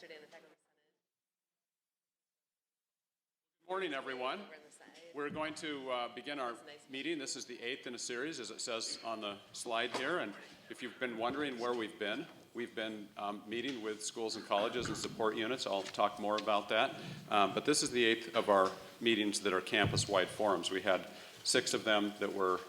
yesterday in the faculty Good morning, everyone. We're going to begin our meeting. This is the 8th in a series, as it says on the slide here. And if you've been wondering where we've been meeting with schools and colleges and support units. I'll talk more about that. But this is the 8th of our meetings that are campus-wide forums. We had 6 of them that were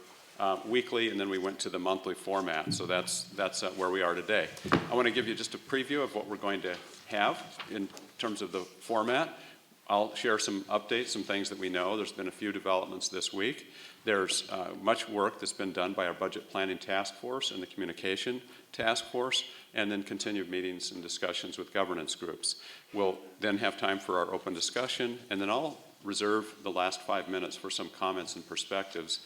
weekly, and then we went to the monthly format. So that's where we are today. I want to give you just a preview of what we're going to have in terms of the format. I'll share some updates, some things that we know. There's been a few developments this week. There's much work that's been done by our budget planning task force and the communication task force, and then continued meetings and discussions with governance groups. We'll then have time for our open discussion, and then I'll reserve the last 5 minutes for some comments and perspectives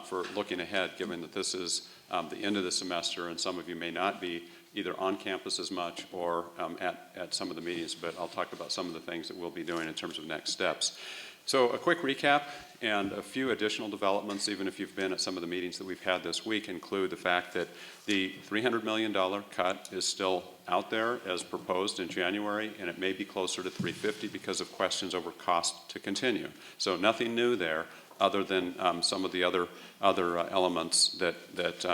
for looking ahead, given that this is the end of the semester and some of you may not be either on campus as much or at some of the meetings, but I'll talk about some of the things that we'll be doing in terms of next steps. So a quick recap and a few additional developments, even if you've been at some of the meetings that we've had this week, include the fact that the $300 million cut is still out there as proposed in January, and it may be closer to $350 because of questions over cost to continue. So nothing new there other than some of the other elements that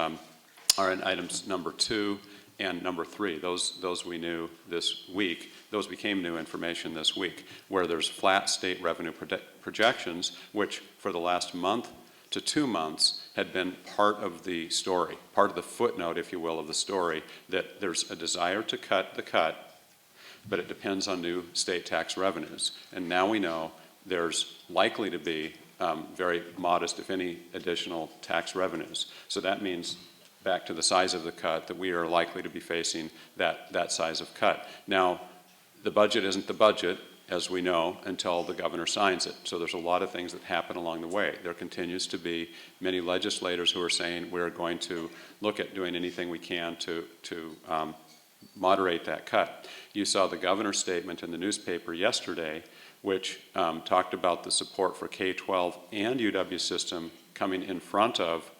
are in items number 2 and number 3. Those we knew this week. Those became new information this week, where there's flat state revenue projections, which for the last month to 2 months had been part of the story, part of the footnote, if you will, of the story, that there's a desire to cut the cut, but it depends on new state tax revenues. And now we know there's likely to be very modest, if any, additional tax revenues. So that means, back to the size of the cut, that we are likely to be facing that size of cut. Now, the budget isn't the budget, as we know, until the governor signs it. So there's a lot of things that happen along the way. There continues to be many legislators who are saying we're going to look at doing anything we can to moderate that cut. You saw the governor's statement in the newspaper yesterday, which talked about the support for K-12 and UW system coming in front of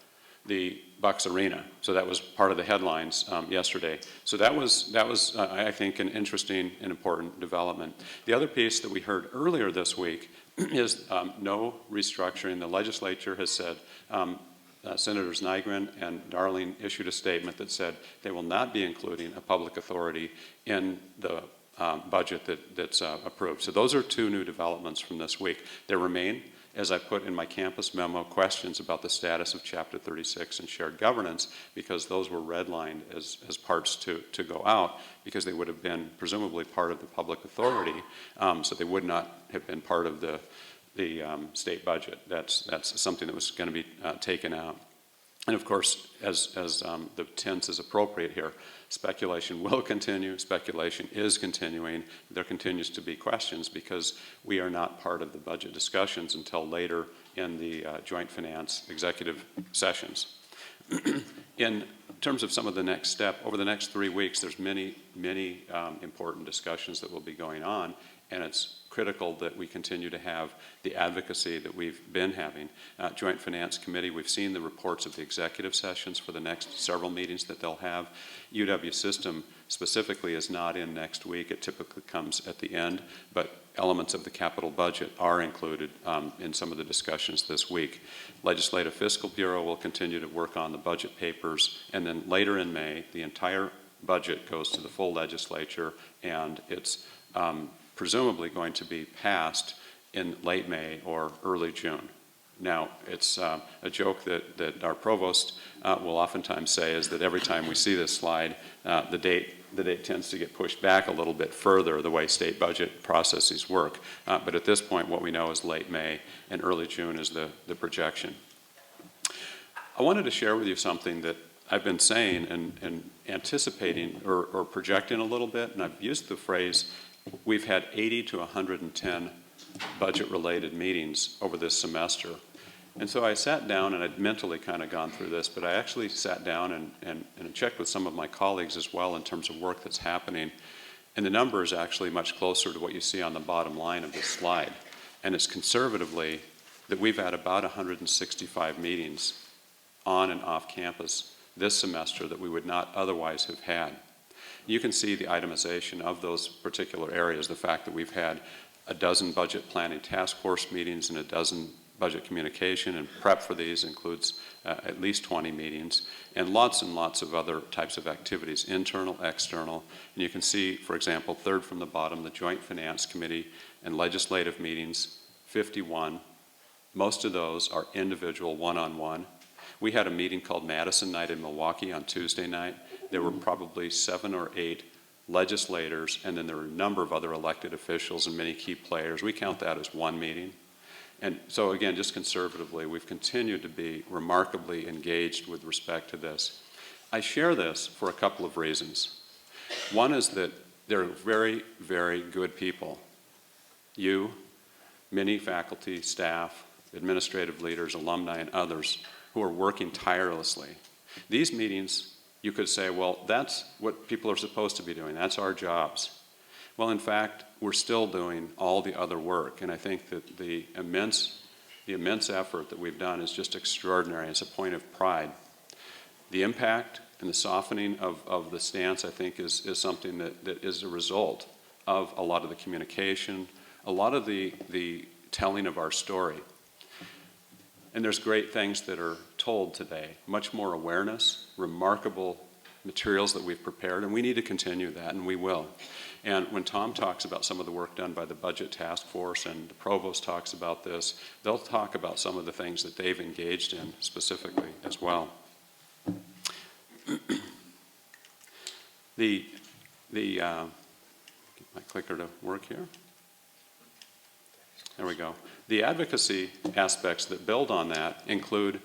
the Bucks Arena. So that was part of the headlines yesterday. So that was I think, an interesting and important development. The other piece that we heard earlier this week is no restructuring. The legislature has said, Senators Nygren and Darling issued a statement that said they will not be including a public authority in the budget that's approved. So those are 2 new developments from this week. There remain, as I put in my campus memo, questions about the status of Chapter 36 and shared governance, because those were redlined as parts to go out, because they would have been presumably part of the public authority, so they would not have been part of the state budget. That's something that was going to be taken out. And of course, as the tense is appropriate here, speculation will continue, speculation is continuing. There continues to be questions because we are not part of the budget discussions until later in the joint finance executive sessions. In terms of some of the next step, over the next 3 weeks, there's many important discussions that will be going on, and it's critical that we continue to have the advocacy that we've been having. Joint Finance Committee, we've seen the reports of the executive sessions for the next several meetings that they'll have. UW system specifically is not in next week. It typically comes at the end, but elements of the capital budget are included in some of the discussions this week. Legislative Fiscal Bureau will continue to work on the budget papers, and then later in May, the entire budget goes to the full legislature, and it's presumably going to be passed in late May or early June. Now, it's a joke that our provost will oftentimes say is that every time we see this slide, the date tends to get pushed back a little bit further, the way state budget processes work. But at this point, what we know is late May and early June is the projection. I wanted to share with you something that I've been saying and anticipating or projecting a little bit, and I've used the phrase, we've had 80 to 110 budget-related meetings over this semester. And so I sat down, and I'd mentally kind of gone through this, but I actually sat down and checked with some of my colleagues as well in terms of work that's happening. And the number is actually much closer to what you see on the bottom line of this slide. And it's conservatively that we've had about 165 meetings on and off campus this semester that we would not otherwise have had. You can see the itemization of those particular areas, the fact that we've had a dozen budget planning task force meetings and a dozen budget communication, and prep for these includes at least 20 meetings, and lots of other types of activities, internal, external. And you can see, for example, third from the bottom, the Joint Finance Committee and legislative meetings, 51. Most of those are individual, one-on-one. We had a meeting called Madison Night in Milwaukee on Tuesday night. There were probably 7 or 8 legislators, and then there were a number of other elected officials and many key players. We count that as one meeting. And so again, just conservatively, we've continued to be remarkably engaged with respect to this. I share this for a couple of reasons. One is that they're very, very good people. You, many faculty, staff, administrative leaders, alumni, and others who are working tirelessly. These meetings, you could say, well, that's what people are supposed to be doing. That's our jobs. Well, in fact, we're still doing all the other work, and I think that the immense effort that we've done is just extraordinary. It's a point of pride. The impact and the softening of the stance, I think, is something that is a result of a lot of the communication, a lot of the telling of our story. And there's great things that are told today, much more awareness, remarkable materials that we've prepared, and we need to continue that, and we will. And when Tom talks about some of the work done by the Budget Task Force and the Provost talks about this, they'll talk about some of the things that they've engaged in specifically as well. Get my clicker to work here. There we go. The advocacy aspects that build on that include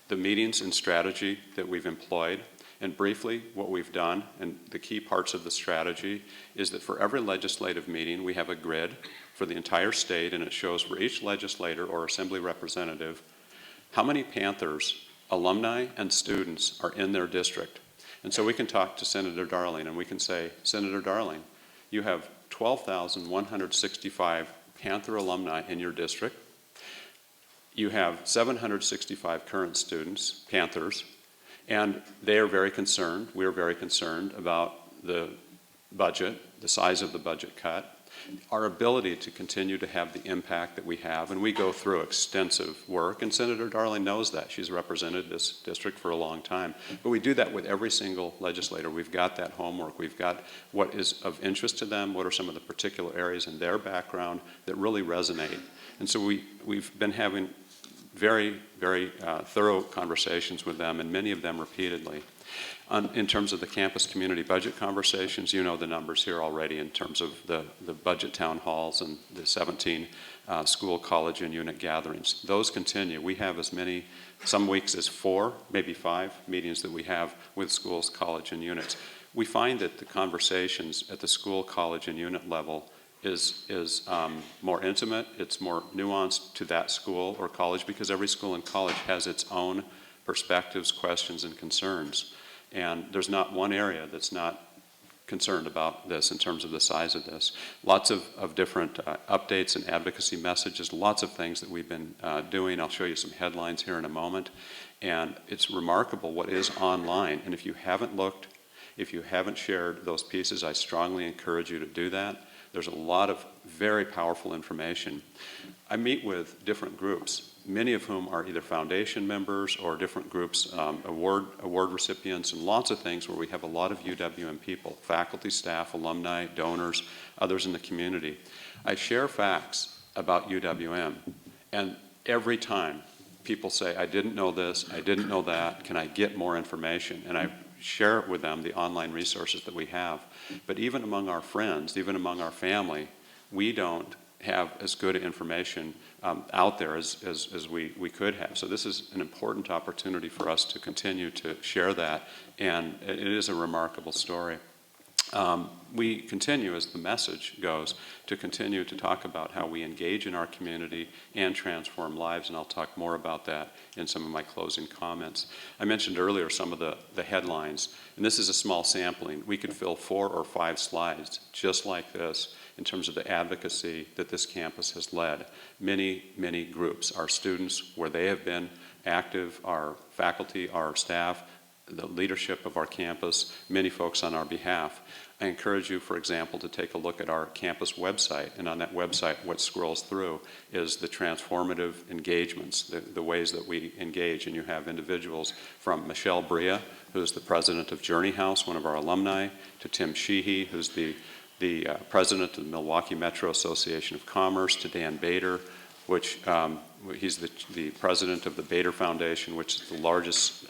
the meetings and strategy that we've employed. And briefly, what we've done, and the key parts of the strategy, is that for every legislative meeting, we have a grid for the entire state, and it shows for each legislator or assembly representative how many Panthers, alumni, and students are in their district. And so we can talk to Senator Darling, and we can say, Senator Darling, you have 12,165 Panther alumni in your district. You have 765 current students, Panthers, and they are very concerned, we are very concerned about the budget, the size of the budget cut, our ability to continue to have the impact that we have, and we go through extensive work, and Senator Darling knows that. She's represented this district for a long time. But we do that with every single legislator. We've got that homework. We've got what is of interest to them, what are some of the particular areas in their background that really resonate. And so we've been having very, very thorough conversations with them, and many of them repeatedly. In terms of the campus community budget conversations, you know the numbers here already in terms of the budget town halls and the 17 school, college, and unit gatherings. Those continue. We have as many, some weeks as 4, maybe 5 meetings that we have with schools, college, and units. We find that the conversations at the school, college, and unit level is more intimate, it's more nuanced to that school or college, because every school and college has its own perspectives, questions, and concerns. And there's not one area that's not concerned about this in terms of the size of this. Lots of different updates and advocacy messages, lots of things that we've been doing. I'll show you some headlines here in a moment. And it's remarkable what is online. And if you haven't looked, if you haven't shared those pieces, I strongly encourage you to do that. There's a lot of very powerful information. I meet with different groups, many of whom are either foundation members or different groups, award recipients, and lots of things where we have a lot of UWM people, faculty, staff, alumni, donors, others in the community. I share facts about UWM, and every time people say, I didn't know this, I didn't know that, can I get more information? And I share with them the online resources that we have. But even among our friends, even among our family, we don't have as good information out there as we could have. So this is an important opportunity for us to continue to share that, and it is a remarkable story. We continue, as the message goes, to continue to talk about how we engage in our community and transform lives, and I'll talk more about that in some of my closing comments. I mentioned earlier some of the headlines, and this is a small sampling. We could fill 4 or 5 slides just like this in terms of the advocacy that this campus has led. Many, many groups, our students, where they have been active, our faculty, our staff, the leadership of our campus, many folks on our behalf. I encourage you, for example, to take a look at our campus website, and on that website what scrolls through is the transformative engagements, the ways that we engage, and you have individuals from Michelle Bria, who's the president of Journey House, one of our alumni, to Tim Sheehy, who's the president of the Milwaukee Metro Association of Commerce, to Dan Bader, which he's the president of the Bader Foundation, which is the largest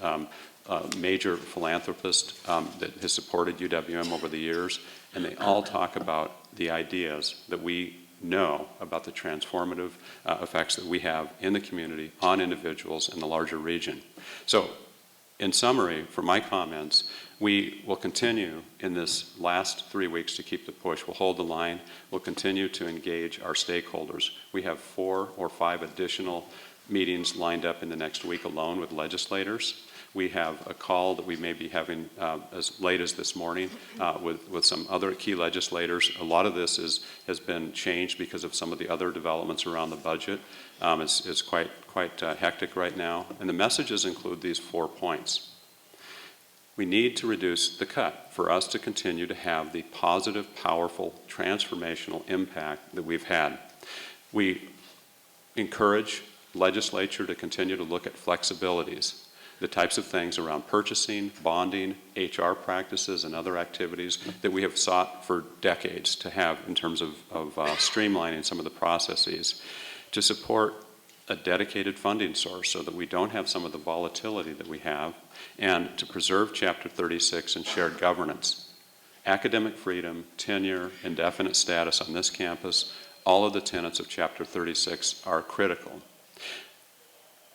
major philanthropist that has supported UWM over the years, and they all talk about the ideas that we know about the transformative effects that we have in the community, on individuals, in the larger region. So, in summary, for my comments, we will continue in this last 3 weeks to keep the push. We'll hold the line. We'll continue to engage our stakeholders. We have 4 or 5 additional meetings lined up in the next week alone with legislators. We have a call that we may be having as late as this morning with some other key legislators. A lot of this has been changed because of some of the other developments around the budget. It's quite hectic right now. And the messages include these 4 points. We need to reduce the cut for us to continue to have the positive, powerful, transformational impact that we've had. We encourage legislature to continue to look at flexibilities, the types of things around purchasing, bonding, HR practices, and other activities that we have sought for decades to have in terms of streamlining some of the processes, to support a dedicated funding source so that we don't have some of the volatility that we have, and to preserve Chapter 36 and shared governance. Academic freedom, tenure, indefinite status on this campus, all of the tenets of Chapter 36 are critical.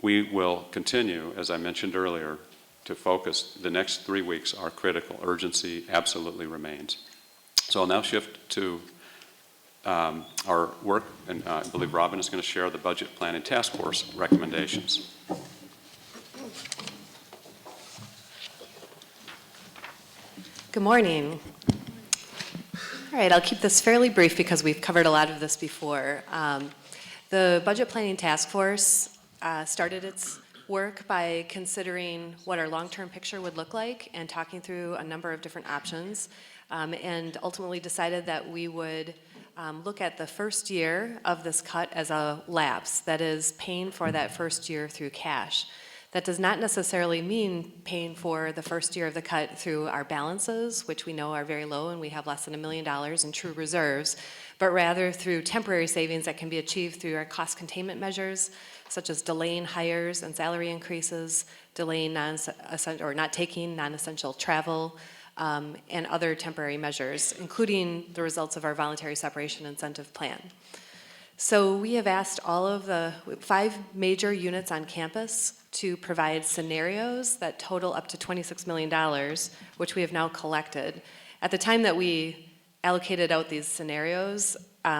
We will continue, as I mentioned earlier, to focus. The next 3 weeks are critical. Urgency absolutely remains. So I'll now shift to our work, and I believe Robin is going to share the Budget Planning Task Force recommendations. Good morning. All right, I'll keep this fairly brief because we've covered a lot of this before. The Budget Planning Task Force started its work by considering what our long-term picture would look like and talking through a number of different options, and ultimately decided that we would look at the first year of this cut as a lapse, that is paying for that first year through cash. That does not necessarily mean paying for the first year of the cut through our balances, which we know are very low and we have less than $1 million in true reserves, but rather through temporary savings that can be achieved through our cost containment measures, such as delaying hires and salary increases, delaying not taking non-essential travel, and other temporary measures, including the results of our voluntary separation incentive plan. So we have asked all of the 5 major units on campus to provide scenarios that total up to $26 million, which we have now collected. At the time that we allocated out these scenarios,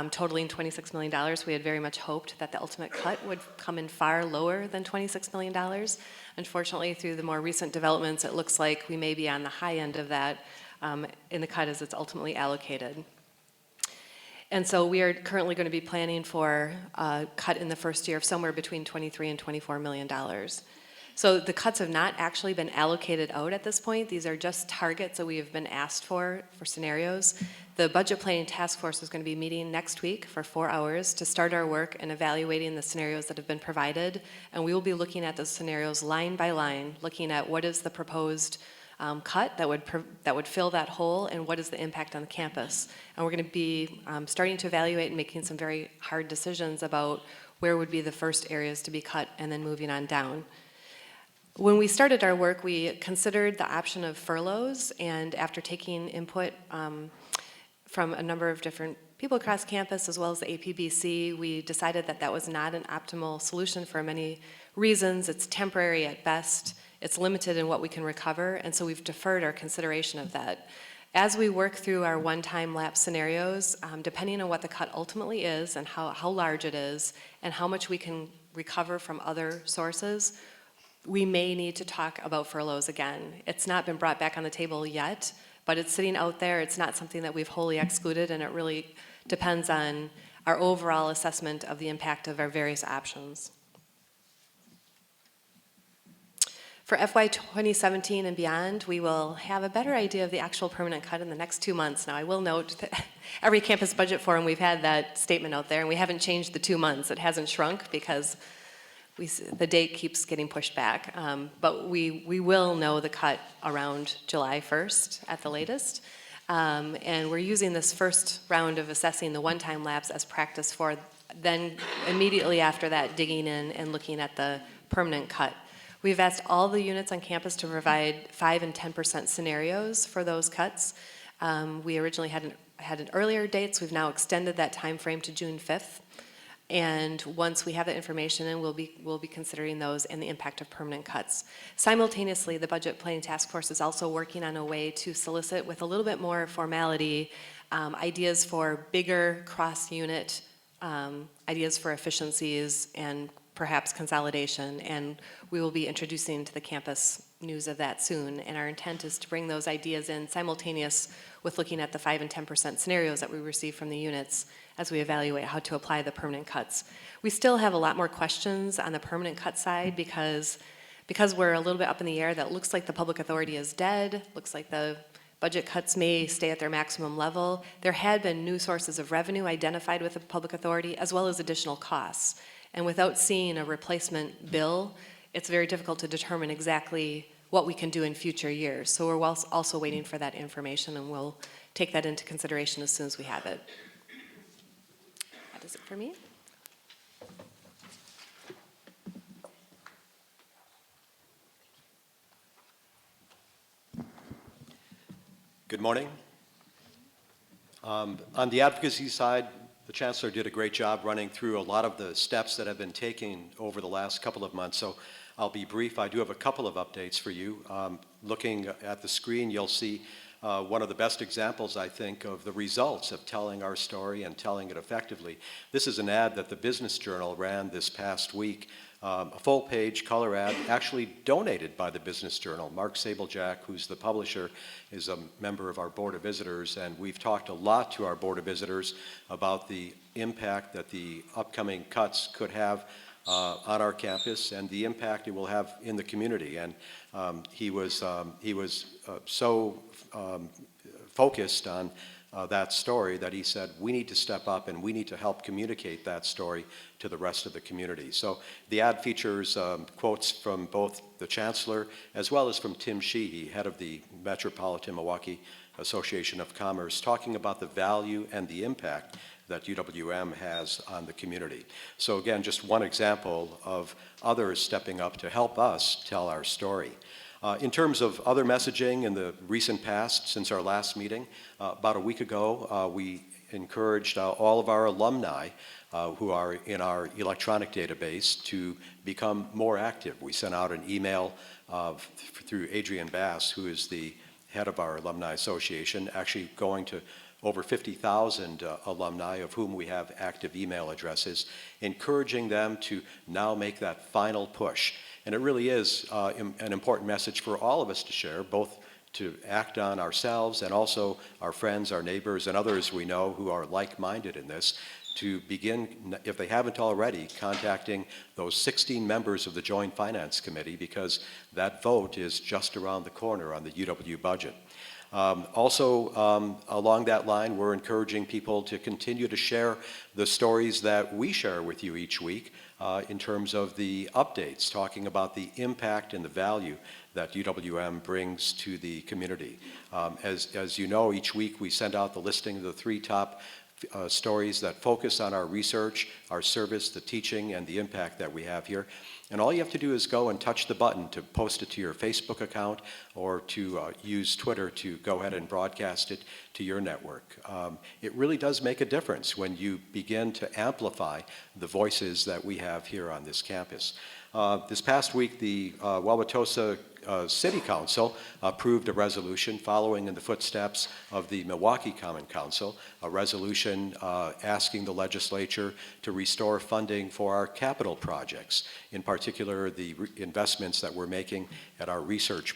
totaling $26 million, we had very much hoped that the ultimate cut would come in far lower than $26 million. Unfortunately, through the more recent developments, it looks like we may be on the high end of that in the cut as it's ultimately allocated. And so we are currently going to be planning for a cut in the first year of somewhere between $23 and $24 million. So the cuts have not actually been allocated out at this point. These are just targets that we have been asked for scenarios. The Budget Planning Task Force is going to be meeting next week for 4 hours to start our work and evaluating the scenarios that have been provided. And we will be looking at those scenarios line by line, looking at what is the proposed cut that would fill that hole and what is the impact on the campus. And we're going to be starting to evaluate and making some very hard decisions about where would be the first areas to be cut and then moving on down. When we started our work, we considered the option of furloughs, and after taking input from a number of different people across campus as well as the APBC, we decided that that was not an optimal solution for many reasons. It's temporary at best. It's limited in what we can recover, and so we've deferred our consideration of that. As we work through our one-time lapse scenarios, depending on what the cut ultimately is and how large it is and how much we can recover from other sources, we may need to talk about furloughs again. It's not been brought back on the table yet, but it's sitting out there. It's not something that we've wholly excluded, and it really depends on our overall assessment of the impact of our various options. For FY 2017 and beyond, we will have a better idea of the actual permanent cut in the next 2 months. Now, I will note that every campus budget forum, we've had that statement out there, and we haven't changed the 2 months. It hasn't shrunk because the date keeps getting pushed back. But we will know the cut around July 1st at the latest. And we're using this first round of assessing the one-time lapse as practice for then immediately after that digging in and looking at the permanent cut. We've asked all the units on campus to provide 5% and 10% scenarios for those cuts. We originally had an earlier dates. We've now extended that time frame to June 5th. And once we have that information, and we'll be considering those and the impact of permanent cuts. Simultaneously, the Budget Planning Task Force is also working on a way to solicit with a little bit more formality ideas for bigger cross-unit ideas for efficiencies and perhaps consolidation, and we will be introducing to the campus news of that soon. And our intent is to bring those ideas in simultaneous with looking at the 5% and 10% scenarios that we receive from the units as we evaluate how to apply the permanent cuts. We still have a lot more questions on the permanent cut side because we're a little bit up in the air. That looks like the public authority is dead, looks like the budget cuts may stay at their maximum level. There had been new sources of revenue identified with the public authority as well as additional costs. And without seeing a replacement bill, it's very difficult to determine exactly what we can do in future years. So we're also waiting for that information, and we'll take that into consideration as soon as we have it. That is it for me. Good morning. On the advocacy side, the Chancellor did a great job running through a lot of the steps that have been taken over the last couple of months, so I'll be brief. I do have a couple of updates for you. Looking at the screen, you'll see one of the best examples, I think, of the results of telling our story and telling it effectively. This is an ad that the Business Journal ran this past week, a full-page color ad actually donated by the Business Journal. Mark Sablejack, who's the publisher, is a member of our Board of Visitors, and we've talked a lot to our Board of Visitors about the impact that the upcoming cuts could have on our campus and the impact it will have in the community. And he was so focused on that story that he said, we need to step up and we need to help communicate that story to the rest of the community. So the ad features quotes from both the Chancellor as well as from Tim Sheehy, head of the Metropolitan-Milwaukee Association of Commerce, talking about the value and the impact that UWM has on the community. So again, just one example of others stepping up to help us tell our story. In terms of other messaging in the recent past, since our last meeting, about a week ago, we encouraged all of our alumni who are in our electronic database to become more active. We sent out an email through Adrian Bass, who is the head of our Alumni Association, actually going to over 50,000 alumni, of whom we have active email addresses, encouraging them to now make that final push. And it really is an important message for all of us to share, both to act on ourselves and also our friends, our neighbors, and others we know who are like-minded in this, to begin, if they haven't already, contacting those 16 members of the Joint Finance Committee, because that vote is just around the corner on the UW budget. Also, along that line, we're encouraging people to continue to share the stories that we share with you each week in terms of the updates, talking about the impact and the value that UWM brings to the community. As you know, each week we send out the listing of the 3 top stories that focus on our research, our service, the teaching, and the impact that we have here. And all you have to do is go and touch the button to post it to your Facebook account or to use Twitter to go ahead and broadcast it to your network. It really does make a difference when you begin to amplify the voices that we have here on this campus. This past week, the Wauwatosa City Council approved a resolution following in the footsteps of the Milwaukee Common Council, a resolution asking the legislature to restore funding for our capital projects, in particular the investments that we're making at our research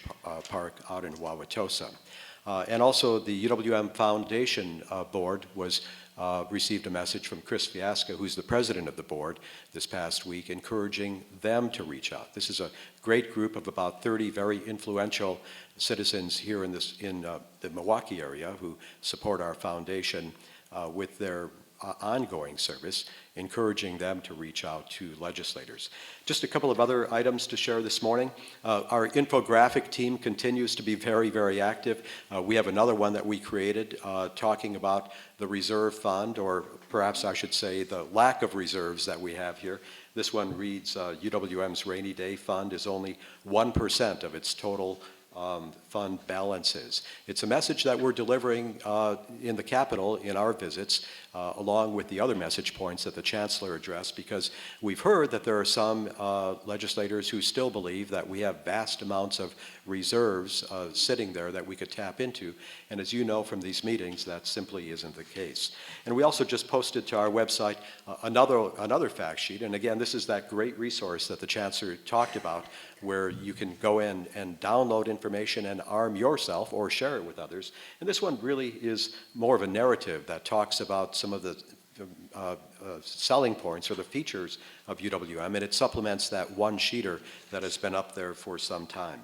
park out in Wauwatosa. And also the UWM Foundation Board received a message from Chris Fiasco, who's the president of the board, this past week, encouraging them to reach out. This is a great group of about 30 very influential citizens here in the Milwaukee area who support our foundation with their ongoing service, encouraging them to reach out to legislators. Just a couple of other items to share this morning. Our infographic team continues to be very, very active. We have another one that we created talking about the reserve fund, or perhaps I should say the lack of reserves that we have here. This one reads, UWM's rainy day fund is only 1% of its total fund balances. It's a message that we're delivering in the Capitol in our visits, along with the other message points that the Chancellor addressed, because we've heard that there are some legislators who still believe that we have vast amounts of reserves sitting there that we could tap into. And as you know from these meetings, that simply isn't the case. And we also just posted to our website another fact sheet. And again, this is that great resource that the Chancellor talked about, where you can go in and download information and arm yourself or share it with others. And this one really is more of a narrative that talks about some of the selling points or the features of UWM, and it supplements that one-sheeter that has been up there for some time.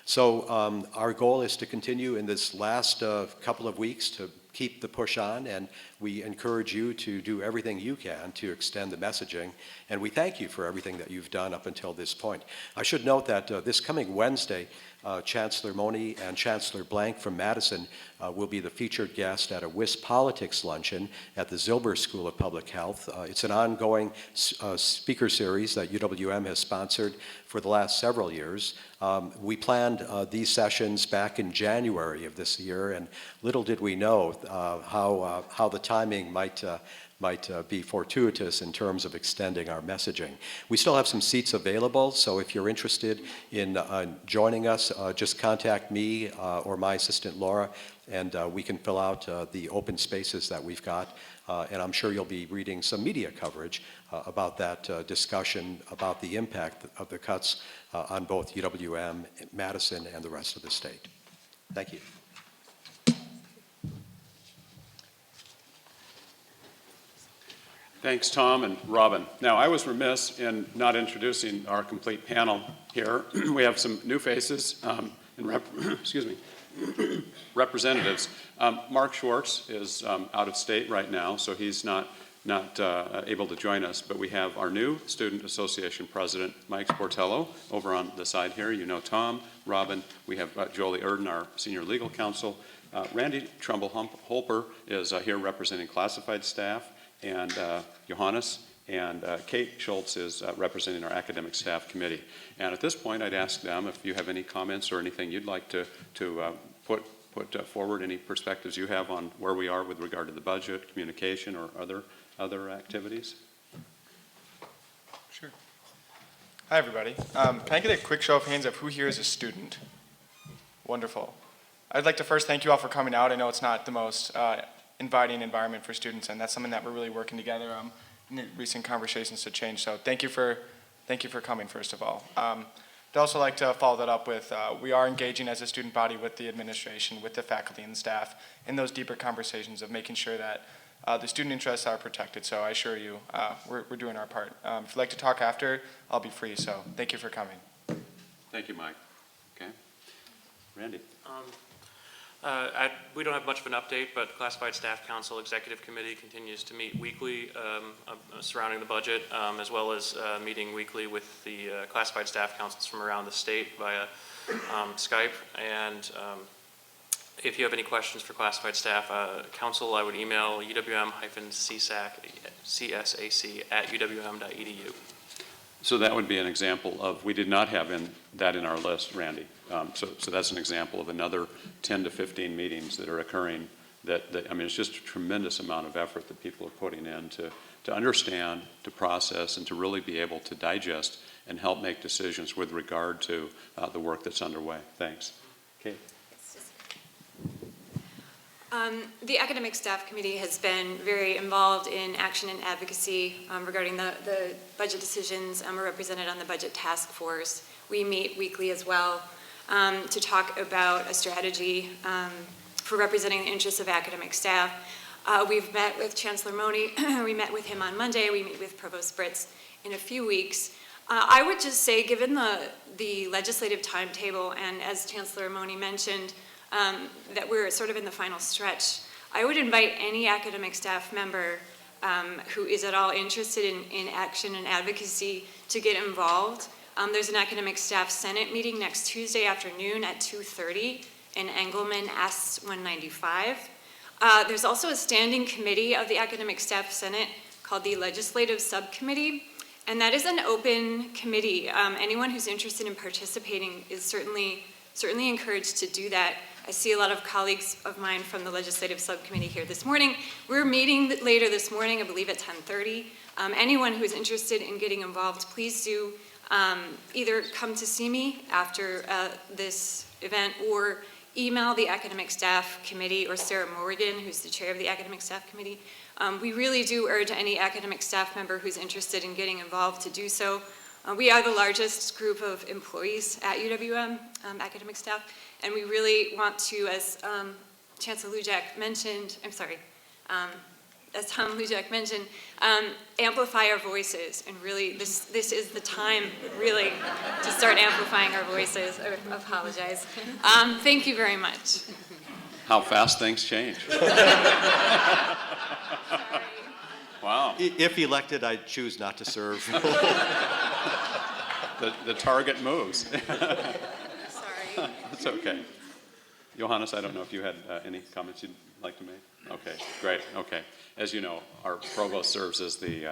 So our goal is to continue in this last couple of weeks to keep the push on, and we encourage you to do everything you can to extend the messaging, and we thank you for everything that you've done up until this point. I should note that this coming Wednesday, Chancellor Mone and Chancellor Blank from Madison will be the featured guest at a WisPolitics luncheon at the Zilber School of Public Health. It's an ongoing speaker series that UWM has sponsored for the last several years. We planned these sessions back in January of this year, and little did we know how the timing might be fortuitous in terms of extending our messaging. We still have some seats available, so if you're interested in joining us, just contact me or my assistant Laura, and we can fill out the open spaces that we've got. And I'm sure you'll be reading some media coverage about that discussion about the impact of the cuts on both UWM, Madison, and the rest of the state. Thank you. Thanks, Tom and Robin. Now, I was remiss in not introducing our complete panel here. We have some new faces and representatives. Mark Schwartz is out of state right now, so he's not able to join us, but we have our new Student Association President, Mike Sportello, over on the side here. You know Tom, Robin. We have Jolie Erden, our Senior Legal Counsel. Randy Trumbull-Holper is here representing classified staff, and Johannes and Kate Schultz is representing our Academic Staff Committee. And at this point, I'd ask them if you have any comments or anything you'd like to put forward, any perspectives you have on where we are with regard to the budget, communication, or other activities. Sure. Hi, everybody. Can I get a quick show of hands of who here is a student? Wonderful. I'd like to first thank you all for coming out. I know it's not the most inviting environment for students, and that's something that we're really working together in the recent conversations to change. So thank you for coming, first of all. I'd also like to follow that up with we are engaging as a student body with the administration, with the faculty and staff in those deeper conversations of making sure that the student interests are protected. So I assure you, we're doing our part. If you'd like to talk after, I'll be free. So thank you for coming. Thank you, Mike. Okay. Randy. We don't have much of an update, but Classified Staff Council Executive Committee continues to meet weekly surrounding the budget, as well as meeting weekly with the classified staff councils from around the state via Skype. And if you have any questions for classified staff council, I would email uwm-csac@uwm.edu. So that would be an example of, we did not have that in our list, Randy. So that's an example of another 10 to 15 meetings that are occurring that I mean, it's just a tremendous amount of effort that people are putting in to understand, to process, and to really be able to digest and help make decisions with regard to the work that's underway. Thanks. Kate. The Academic Staff Committee has been very involved in action and advocacy regarding the budget decisions. We're represented on the Budget Task Force. We meet weekly as well to talk about a strategy for representing the interests of academic staff. We've met with Chancellor Mone. We met with him on Monday. We meet with Provost Britz in a few weeks. I would just say, given the legislative timetable, and as Chancellor Mone mentioned, that we're sort of in the final stretch, I would invite any academic staff member who is at all interested in action and advocacy to get involved. There's an academic staff senate meeting next Tuesday afternoon at 2:30 in Engelman S 195. There's also a standing committee of the academic staff senate called the Legislative Subcommittee, and that is an open committee. Anyone who's interested in participating is certainly encouraged to do that. I see a lot of colleagues of mine from the Legislative Subcommittee here this morning. We're meeting later this morning, I believe at 10:30. Anyone who is interested in getting involved, please do either come to see me after this event or email the Academic Staff Committee or Sarah Morgan, who's the chair of the Academic Staff Committee. We really do urge any academic staff member who's interested in getting involved to do so. We are the largest group of employees at UWM, academic staff, and we really want to, as Chancellor Lujack mentioned, as Tom Lujack mentioned, amplify our voices, and really this is the time really to start amplifying our voices. I apologize. Thank you very much. How fast things change. Wow. If elected, I choose not to serve. The target moves. Sorry. That's okay. Johannes, I don't know if you had any comments you'd like to make? Okay, great, okay. As you know, our provost serves as the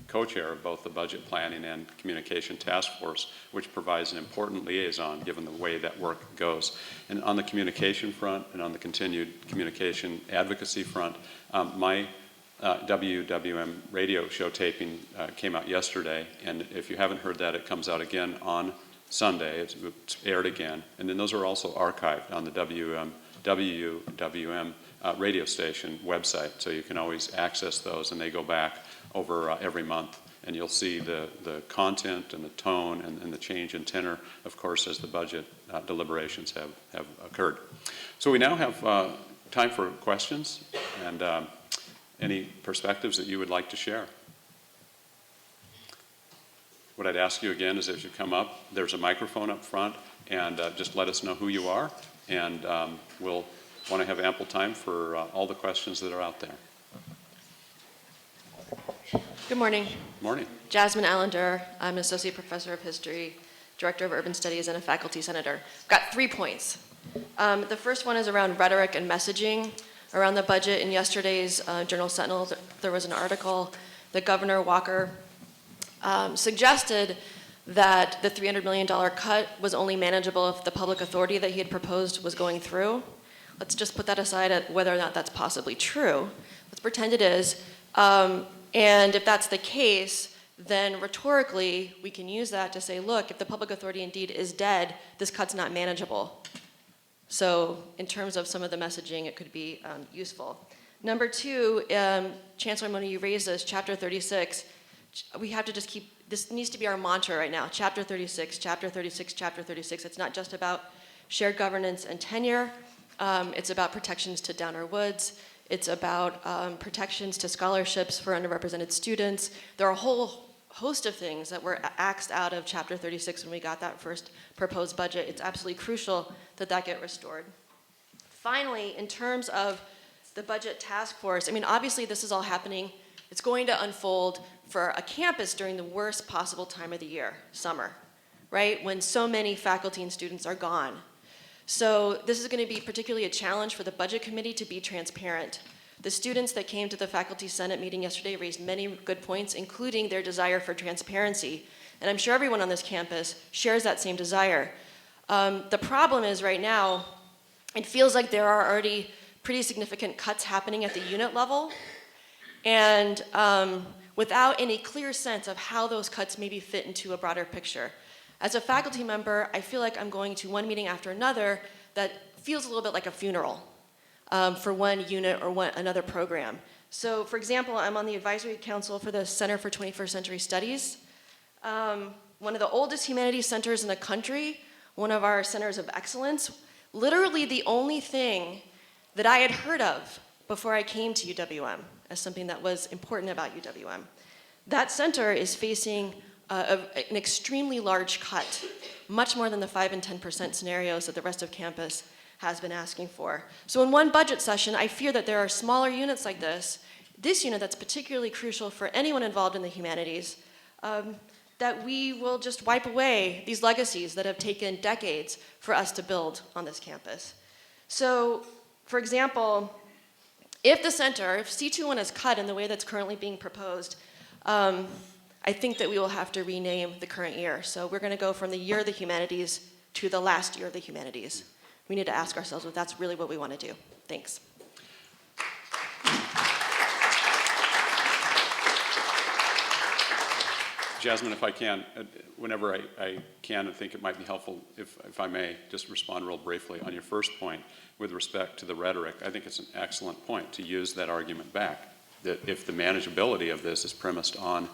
co-chair of both the budget planning and communication task force, which provides an important liaison given the way that work goes. And on the communication front and on the continued communication advocacy front, my UWM radio show taping came out yesterday, and if you haven't heard that, it comes out again on Sunday. It's aired again, and then those are also archived on the UWM radio station website, so you can always access those, and they go back over every month, and you'll see the content and the tone and the change in tenor, of course, as the budget deliberations have occurred. So we now have time for questions and any perspectives that you would like to share. What I'd ask you again is, as you come up, there's a microphone up front, and just let us know who you are, and we'll want to have ample time for all the questions that are out there. Good morning. Morning. Jasmine Allender. I'm an associate professor of history, director of urban studies, and a faculty senator. I've got 3 points. The first one is around rhetoric and messaging around the budget. In yesterday's Journal Sentinel, there was an article that Governor Walker suggested that the $300 million cut was only manageable if the public authority that he had proposed was going through. Let's just put that aside at whether or not that's possibly true. Let's pretend it is. And if that's the case, then rhetorically, we can use that to say, look, if the public authority indeed is dead, this cut's not manageable. So in terms of some of the messaging, it could be useful. Number 2, Chancellor Mone, you raised this, Chapter 36. We have to just keep, this needs to be our mantra right now, Chapter 36, Chapter 36, Chapter 36. It's not just about shared governance and tenure. It's about protections to Downer Woods. It's about protections to scholarships for underrepresented students. There are a whole host of things that were axed out of Chapter 36 when we got that first proposed budget. It's absolutely crucial that that get restored. Finally, in terms of the budget task force, I mean, obviously this is all happening. It's going to unfold for a campus during the worst possible time of the year, summer, right? When so many faculty and students are gone. So this is going to be particularly a challenge for the budget committee to be transparent. The students that came to the faculty senate meeting yesterday raised many good points, including their desire for transparency. And I'm sure everyone on this campus shares that same desire. The problem is right now, it feels like there are already pretty significant cuts happening at the unit level, and without any clear sense of how those cuts maybe fit into a broader picture. As a faculty member, I feel like I'm going to one meeting after another that feels a little bit like a funeral for one unit or another program. So for example, I'm on the advisory council for the Center for 21st Century Studies, one of the oldest humanities centers in the country, one of our centers of excellence. Literally the only thing that I had heard of before I came to UWM as something that was important about UWM. That center is facing an extremely large cut, much more than the 5 and 10% scenarios that the rest of campus has been asking for. So in one budget session, I fear that there are smaller units like this unit that's particularly crucial for anyone involved in the humanities, that we will just wipe away these legacies that have taken decades for us to build on this campus. So, for example, if the center, if C21 is cut in the way that's currently being proposed, I think that we will have to rename the current year. So we're going to go from the year of the humanities to the last year of the humanities. We need to ask ourselves if that's really what we want to do. Thanks. Jasmine, if I can, whenever I can, I think it might be helpful, if I may, just respond real briefly on your first point with respect to the rhetoric. I think it's an excellent point to use that argument back, that if the manageability of this is premised on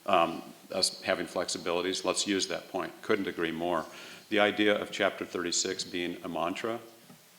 us having flexibilities, let's use that point. Couldn't agree more. The idea of Chapter 36 being a mantra,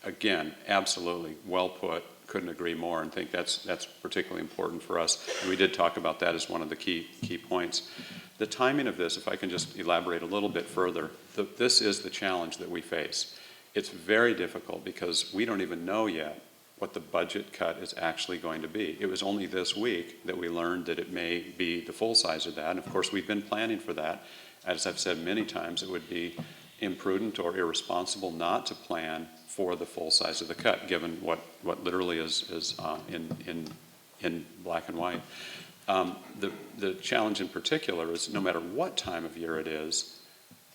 again, absolutely well put. Couldn't agree more, and think that's particularly important for us. And we did talk about that as one of the key points. The timing of this, if I can just elaborate a little bit further, this is the challenge that we face. It's very difficult because we don't even know yet what the budget cut is actually going to be. It was only this week that we learned that it may be the full size of that, and of course we've been planning for that. As I've said many times, it would be imprudent or irresponsible not to plan for the full size of the cut, given what literally is in black and white. The challenge in particular is no matter what time of year it is,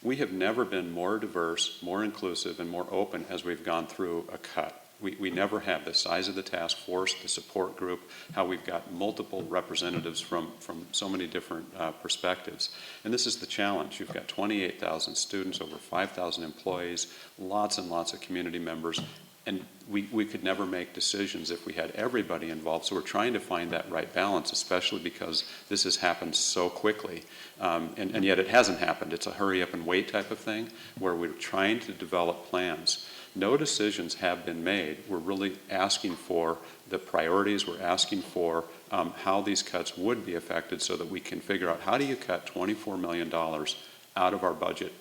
we have never been more diverse, more inclusive, and more open as we've gone through a cut. We never have the size of the task force, the support group, how we've got multiple representatives from so many different perspectives. And this is the challenge. You've got 28,000 students, over 5,000 employees, lots and lots of community members, and we could never make decisions if we had everybody involved. So we're trying to find that right balance, especially because this has happened so quickly. And yet it hasn't happened. It's a hurry up and wait type of thing where we're trying to develop plans. No decisions have been made. We're really asking for the priorities. We're asking for how these cuts would be affected so that we can figure out how do you cut $24 million out of our budget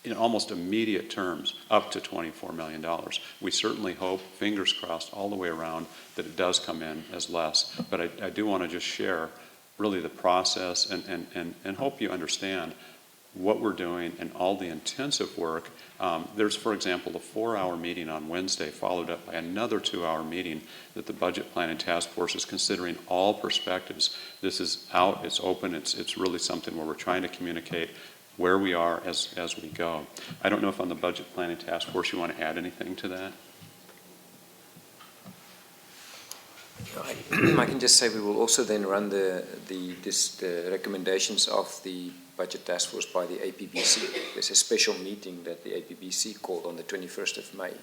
in almost immediate terms, up to $24 million. We certainly hope, fingers crossed all the way around, that it does come in as less. But I do want to just share really the process and hope you understand what we're doing and all the intensive work. There's, for example, a 4-hour meeting on Wednesday followed up by another 2-hour meeting that the Budget Planning Task Force is considering all perspectives. This is out, it's open, it's really something where we're trying to communicate where we are as we go. I don't know if on the Budget Planning Task Force you want to add anything to that? I can just say we will also then run the recommendations of the Budget Task Force by the APBC. There's a special meeting that the APBC called on the 21st of May.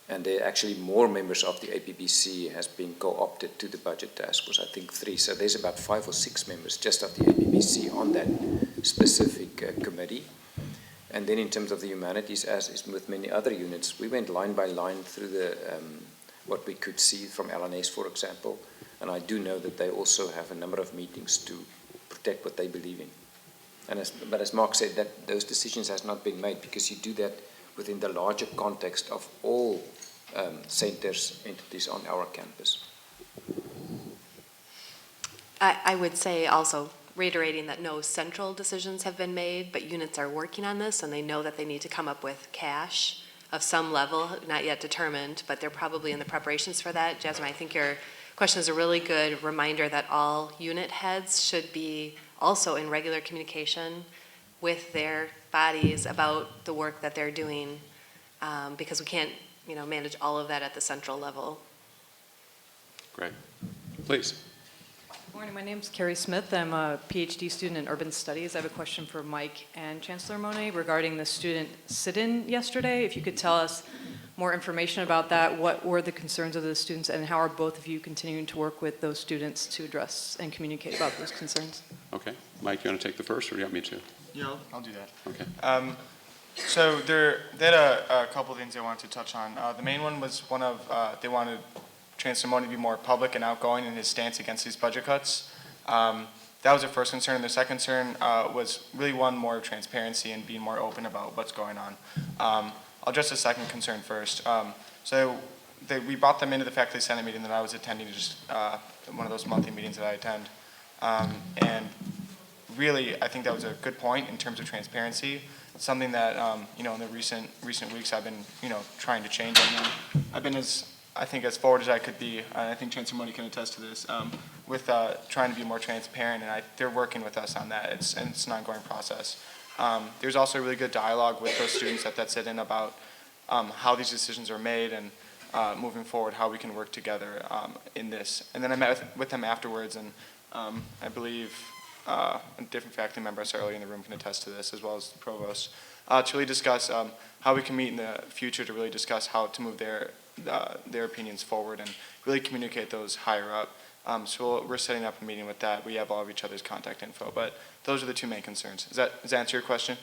And there are actually more members of the APBC has been co-opted to the Budget Task Force, I think 3. So there's about 5 or 6 members just of the APBC on that specific committee. And then in terms of the humanities, as is with many other units, we went line by line through the what we could see from LNS, for example. And I do know that they also have a number of meetings to protect what they believe in. But as Mark said, that those decisions has not been made because you do that within the larger context of all centers, entities on our campus. I would say also, reiterating that no central decisions have been made, but units are working on this, and they know that they need to come up with cash of some level, not yet determined, but they're probably in the preparations for that. Jasmine, I think your question is a really good reminder that all unit heads should be also in regular communication with their bodies about the work that they're doing, because we can't, manage all of that at the central level. Great. Please. Good morning, my name is Carrie Smith. I'm a PhD student in urban studies. I have a question for Mike and Chancellor Monet regarding the student sit-in yesterday. If you could tell us more information about that, what were the concerns of the students, and how are both of you continuing to work with those students to address and communicate about those concerns? Okay. Mike, you want to take the first, or do you want me to? Yeah, I'll do that. Okay. So they had a couple of things they wanted to touch on. The main one was they wanted Chancellor Mone to be more public and outgoing in his stance against these budget cuts. That was their first concern. And their second concern was really one more transparency and being more open about what's going on. I'll address the second concern first. We brought them into the Faculty Senate meeting that I was attending, just one of those monthly meetings that I attend. And really, I think that was a good point in terms of transparency. Something that, in the recent weeks I've been, trying to change. I've been as forward as I could be, and I think Chancellor Mone can attest to this, with trying to be more transparent, and they're working with us on that. It's an ongoing process. There's also a really good dialogue with those students that sit in about how these decisions are made and moving forward, how we can work together in this. And then I met with them afterwards, and I believe a different faculty member earlier in the room can attest to this, as well as the provost, to really discuss how we can meet in the future to really discuss how to move their opinions forward and really communicate those higher up. So we're setting up a meeting with that. We have all of each other's contact info, but those are the two main concerns. Does that answer your question?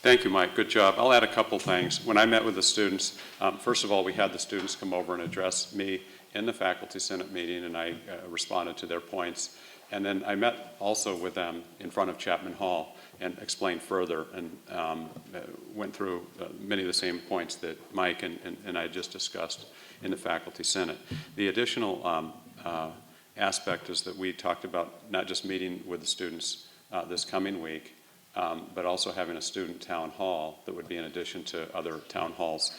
Thank you, Mike. Good job. I'll add a couple things. When I met with the students, first of all, we had the students come over and address me in the Faculty Senate meeting, and I responded to their points. And then I met also with them in front of Chapman Hall and explained further and went through many of the same points that Mike and I just discussed in the Faculty Senate. The additional aspect is that we talked about not just meeting with the students this coming week, but also having a student town hall that would be in addition to other town halls.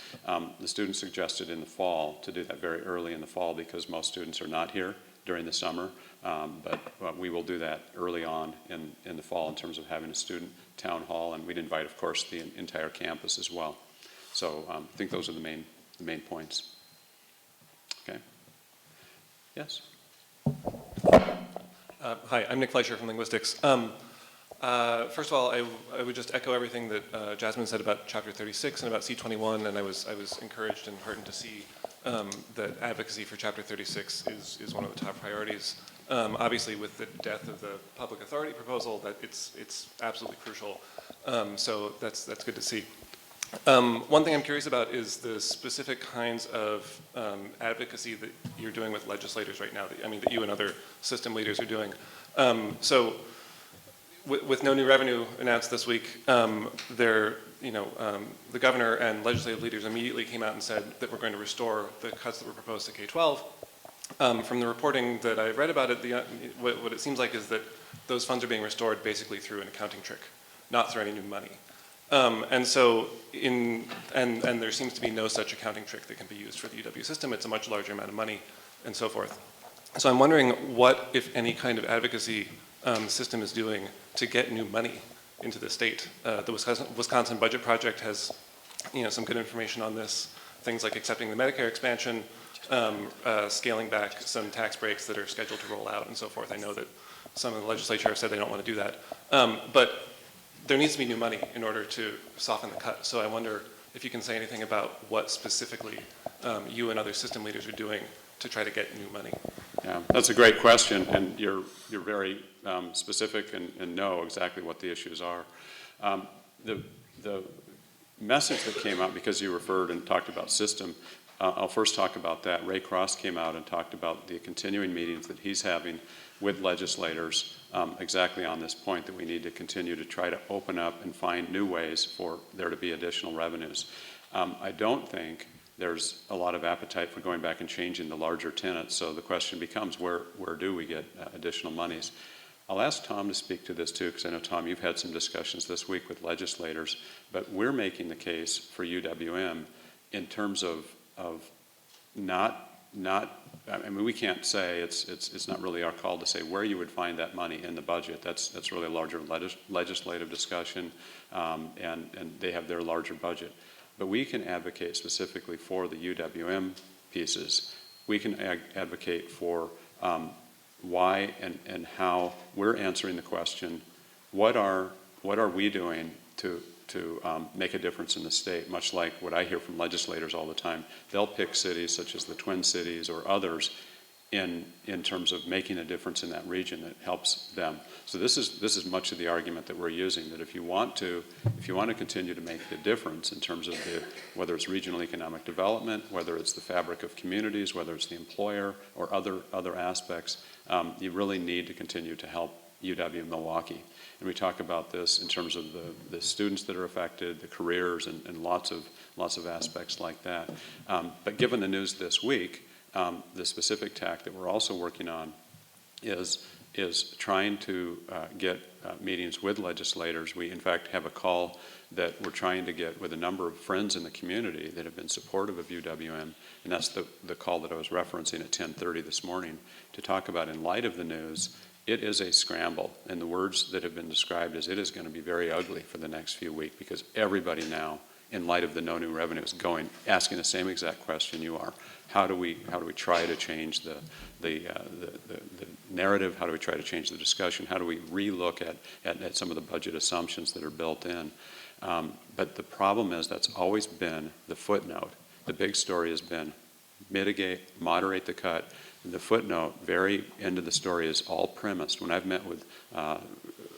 The students suggested in the fall to do that very early in the fall because most students are not here during the summer, but we will do that early on in the fall in terms of having a student town hall, and we'd invite, of course, the entire campus as well. So I think those are the main points. Okay. Yes? Hi, I'm Nick Fleischer from Linguistics. First of all, I would just echo everything that Jasmine said about Chapter 36 and about C21, and I was encouraged and heartened to see that advocacy for Chapter 36 is one of the top priorities. Obviously, with the death of the public authority proposal, that it's absolutely crucial. So that's good to see. One thing I'm curious about is the specific kinds of advocacy that you're doing with legislators right now. That you and other system leaders are doing. With no new revenue announced this week, the governor and legislative leaders immediately came out and said that we're going to restore the cuts that were proposed to K-12. From the reporting that I read about it, what it seems like is that those funds are being restored basically through an accounting trick, not through any new money. And there seems to be no such accounting trick that can be used for the UW system. It's a much larger amount of money and so forth. So I'm wondering what, if any, kind of advocacy the system is doing to get new money into the state. The Wisconsin Budget Project has, some good information on this. Things like accepting the Medicare expansion, scaling back some tax breaks that are scheduled to roll out, and so forth. I know that some of the legislature have said they don't want to do that, but there needs to be new money in order to soften the cut. So I wonder if you can say anything about what specifically you and other system leaders are doing to try to get new money. Yeah, that's a great question, and you're very specific and know exactly what the issues are. The message that came out, because you referred and talked about system, I'll first talk about that. Ray Cross came out and talked about the continuing meetings that he's having with legislators exactly on this point, that we need to continue to try to open up and find new ways for there to be additional revenues. I don't think there's a lot of appetite for going back and changing the larger tenets, so the question becomes, where do we get additional monies? I'll ask Tom to speak to this too, because I know, Tom, you've had some discussions this week with legislators, but we're making the case for UWM in terms of we can't say, it's not really our call to say where you would find that money in the budget. That's really a larger legislative discussion, and they have their larger budget. But we can advocate specifically for the UWM pieces. We can advocate for why and how we're answering the question, what are we doing to make a difference in the state, much like what I hear from legislators all the time. They'll pick cities such as the Twin Cities or others in terms of making a difference in that region that helps them. So this is much of the argument that we're using, that if you want to continue to make a difference in terms of whether it's regional economic development, whether it's the fabric of communities, whether it's the employer or other aspects, you really need to continue to help UW-Milwaukee. And we talk about this in terms of the students that are affected, the careers, and lots of aspects like that. But given the news this week, the specific tack that we're also working on is trying to get meetings with legislators. We, in fact, have a call that we're trying to get with a number of friends in the community that have been supportive of UWM, and that's the call that I was referencing at 10:30 this morning, to talk about, in light of the news, it is a scramble, and the words that have been described as it is going to be very ugly for the next few weeks, because everybody now, in light of the no new revenue, is asking the same exact question you are. How do we try to change the narrative? How do we try to change the discussion? How do we relook at some of the budget assumptions that are built in? But the problem is that's always been the footnote. The big story has been mitigate, moderate the cut. The footnote, very end of the story, is all premised. When I've met with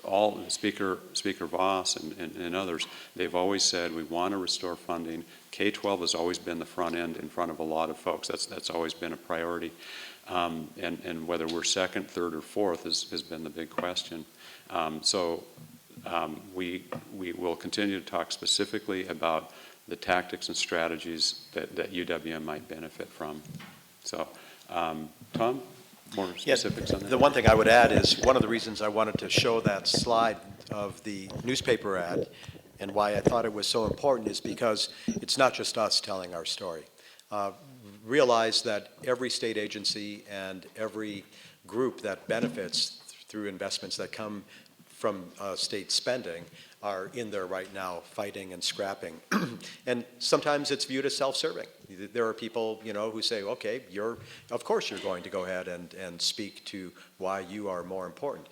all Speaker Voss and others, they've always said we want to restore funding. K-12 has always been the front end in front of a lot of folks. That's always been a priority. And whether we're second, third, or fourth has been the big question. We will continue to talk specifically about the tactics and strategies that UWM might benefit from. So, Tom, more specifics on that? The one thing I would add is one of the reasons I wanted to show that slide of the newspaper ad and why I thought it was so important is because it's not just us telling our story. Realize that every state agency and every group that benefits through investments that come from state spending are in there right now fighting and scrapping. And sometimes it's viewed as self-serving. There are people, who say, okay, of course you're going to go ahead and speak to why you are more important.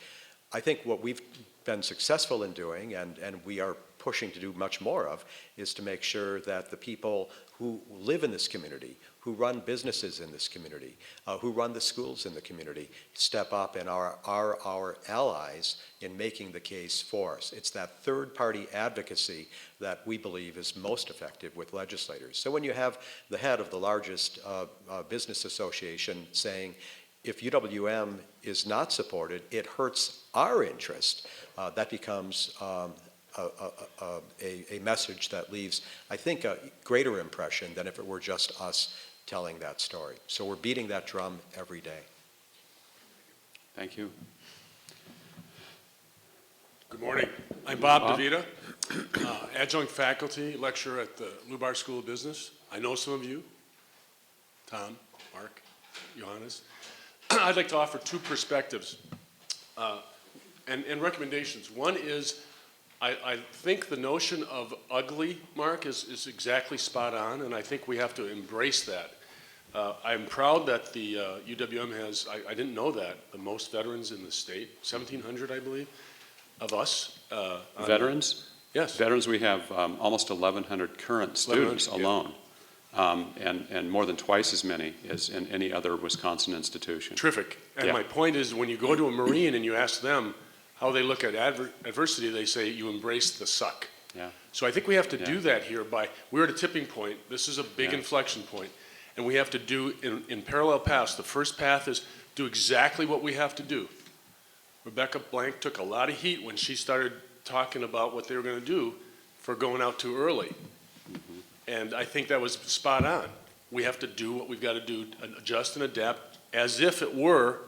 I think what we've been successful in doing, and we are pushing to do much more of, is to make sure that the people who live in this community, who run businesses in this community, who run the schools in the community, step up and are our allies in making the case for us. It's that third-party advocacy that we believe is most effective with legislators. So when you have the head of the largest business association saying, if UWM is not supported, it hurts our interest, that becomes a message that leaves, I think, a greater impression than if it were just us telling that story. So we're beating that drum every day. Thank you. Good morning. I'm Bob DeVita, adjunct faculty, lecturer at the Lubar School of Business. I know some of you, Tom, Mark, Johannes. I'd like to offer two perspectives and recommendations. One is, I think the notion of ugly, Mark, is exactly spot on, and I think we have to embrace that. I'm proud that the UWM has, I didn't know that, the most veterans in the state, 1,700, I believe, of us. Veterans? Yes. Veterans, we have almost 1,100 current students alone, and more than twice as many as in any other Wisconsin institution. Terrific. And my point is, when you go to a Marine and you ask them how they look at adversity, they say you embrace the suck. Yeah. So I think we have to do that here we're at a tipping point. This is a big inflection point. And we have to do, in parallel paths, the first path is do exactly what we have to do. Rebecca Blank took a lot of heat when she started talking about what they were going to do for going out too early. Mm-hmm. And I think that was spot on. We have to do what we've got to do, adjust and adapt as if it were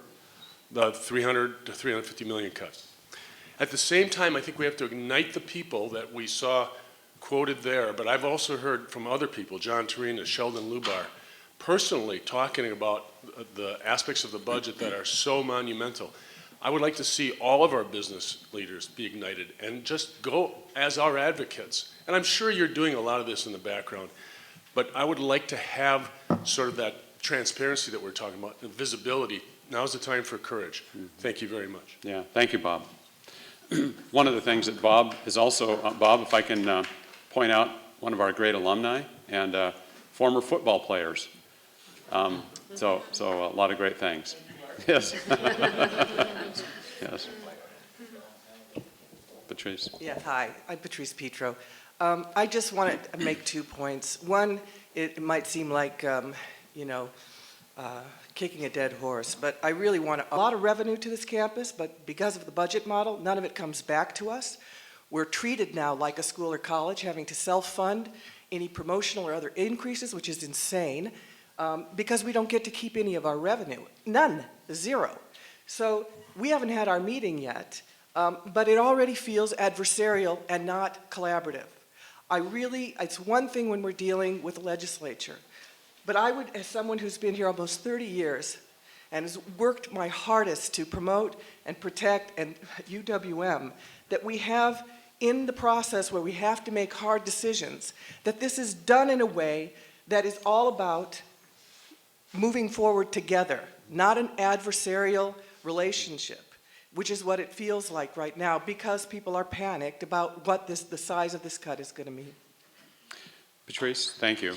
the 300 to 350 million cuts. At the same time, I think we have to ignite the people that we saw quoted there, but I've also heard from other people, John Torina, Sheldon Lubar, personally talking about the aspects of the budget that are so monumental. I would like to see all of our business leaders be ignited and just go as our advocates. And I'm sure you're doing a lot of this in the background, but I would like to have sort of that transparency that we're talking about, the visibility. Now's the time for courage. Thank you very much. Yeah, thank you, Bob. One of the things that Bob is also, Bob, if I can point out one of our great alumni and former football players. So a lot of great things. Yes. Yes. Patrice. Yeah, hi, I'm Patrice Petro. I just want to make 2 points. One, it might seem like, kicking a dead horse, but I really want a lot of revenue to this campus, but because of the budget model, none of it comes back to us. We're treated now like a school or college, having to self-fund any promotional or other increases, which is insane, because we don't get to keep any of our revenue. None, zero. So we haven't had our meeting yet, but it already feels adversarial and not collaborative. It's one thing when we're dealing with the legislature, but I would, as someone who's been here almost 30 years and has worked my hardest to promote and protect and UWM, that we have in the process where we have to make hard decisions, that this is done in a way that is all about moving forward together, not an adversarial relationship, which is what it feels like right now because people are panicked about what the size of this cut is going to mean. Patrice, thank you.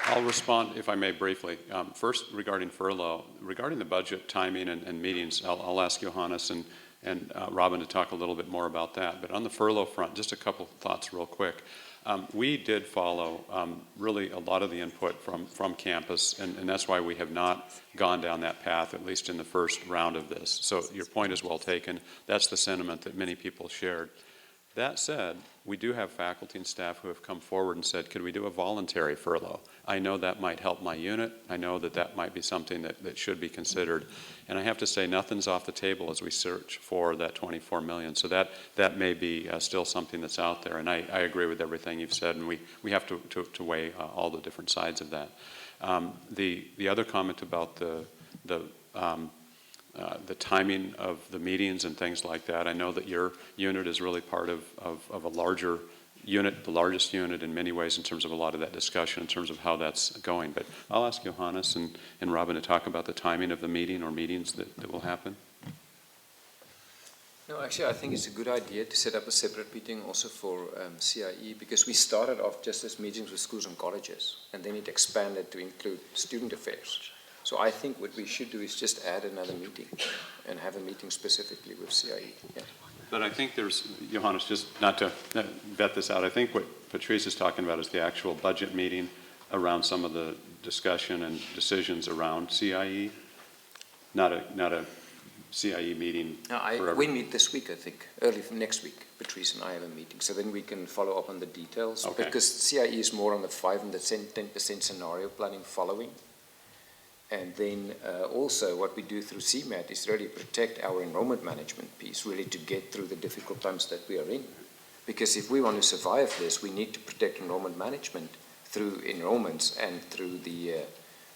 I'll respond, if I may, briefly. First, regarding furlough, regarding the budget timing and meetings, I'll ask Johannes and Robin to talk a little bit more about that. But on the furlough front, just a couple thoughts real quick. We did follow really a lot of the input from campus, and that's why we have not gone down that path, at least in the first round of this. So your point is well taken. That's the sentiment that many people shared. That said, we do have faculty and staff who have come forward and said, could we do a voluntary furlough? I know that might help my unit. I know that might be something that should be considered. And I have to say, nothing's off the table as we search for that $24 million. So that may be still something that's out there. And I agree with everything you've said, and we have to weigh all the different sides of that. The other comment about the timing of the meetings and things like that, I know that your unit is really part of a larger unit, the largest unit in many ways in terms of a lot of that discussion, in terms of how that's going. But I'll ask Johannes and Robin to talk about the timing of the meeting or meetings that will happen. No, actually, I think it's a good idea to set up a separate meeting also for CIE, because we started off just as meetings with schools and colleges, and then it expanded to include student affairs. So I think what we should do is just add another meeting and have a meeting specifically with CIE. Yeah. But I think there's, Johannes, just not to vet this out, I think what Patrice is talking about is the actual budget meeting around some of the discussion and decisions around CIE, not a CIE meeting. No, we meet this week, I think, early next week. Patrice and I have a meeting, so then we can follow up on the details. Okay. Because CIE is more on the 5 and the 10% scenario planning following. And then also what we do through CMAT is really protect our enrollment management piece, really to get through the difficult times that we are in. Because if we want to survive this, we need to protect enrollment management through enrollments and through the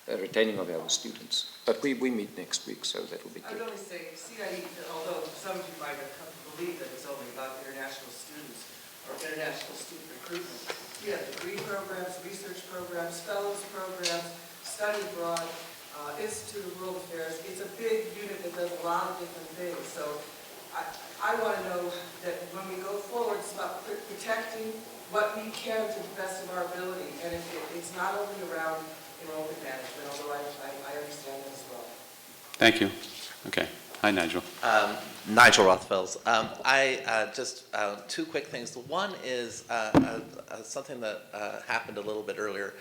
retaining of our students. But we meet next week, so that will be good. I would only say CIE, although some of you might have come to believe that it's only about international students or international student recruitment, we have degree programs, research programs, fellows programs, study abroad, Institute of World Affairs. It's a big unit that does a lot of different things. So I want to know that when we go forward, it's about protecting what we can to the best of our ability. And it's not only around enrollment management, although I understand that as well. Thank you. Okay. Hi, Nigel. Nigel Rothfels. Just 2 quick things. The one is something that happened a little bit earlier.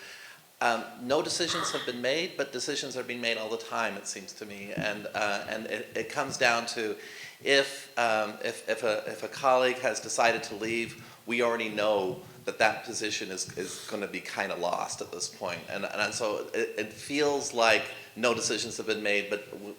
No decisions have been made, but decisions are being made all the time, it seems to me. And it comes down to if a colleague has decided to leave, we already know that position is going to be kind of lost at this point. And so it feels like no decisions have been made,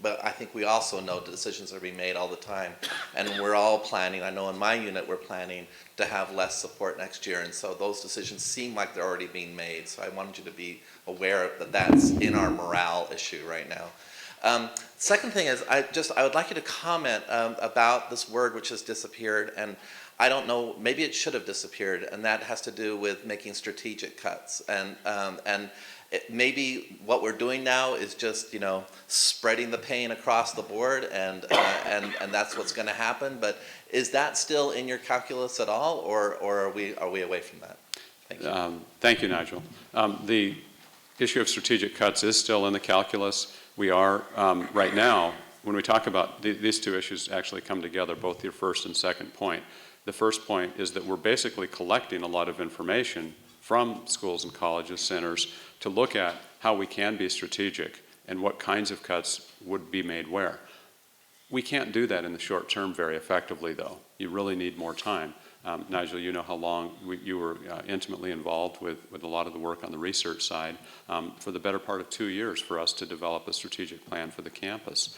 but I think we also know decisions are being made all the time. And we're all planning, I know in my unit we're planning to have less support next year, and so those decisions seem like they're already being made. So I wanted you to be aware that that's in our morale issue right now. Second thing is, I would like you to comment about this word which has disappeared, and I don't know, maybe it should have disappeared, and that has to do with making strategic cuts. And maybe what we're doing now is just, spreading the pain across the board, and that's what's going to happen. But is that still in your calculus at all, or are we away from that? Thank you. Thank you, Nigel. The issue of strategic cuts is still in the calculus. We are, right now, when we talk about these two issues actually come together, both your first and second point. The first point is that we're basically collecting a lot of information from schools and colleges, centers, to look at how we can be strategic and what kinds of cuts would be made where. We can't do that in the short term very effectively, though. You really need more time. Nigel, you know how long you were intimately involved with a lot of the work on the research side for the better part of 2 years for us to develop a strategic plan for the campus.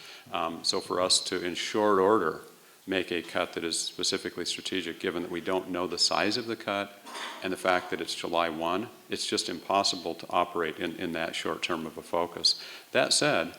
So for us to, in short order, make a cut that is specifically strategic, given that we don't know the size of the cut and the fact that it's July 1, it's just impossible to operate in that short term of a focus. That said,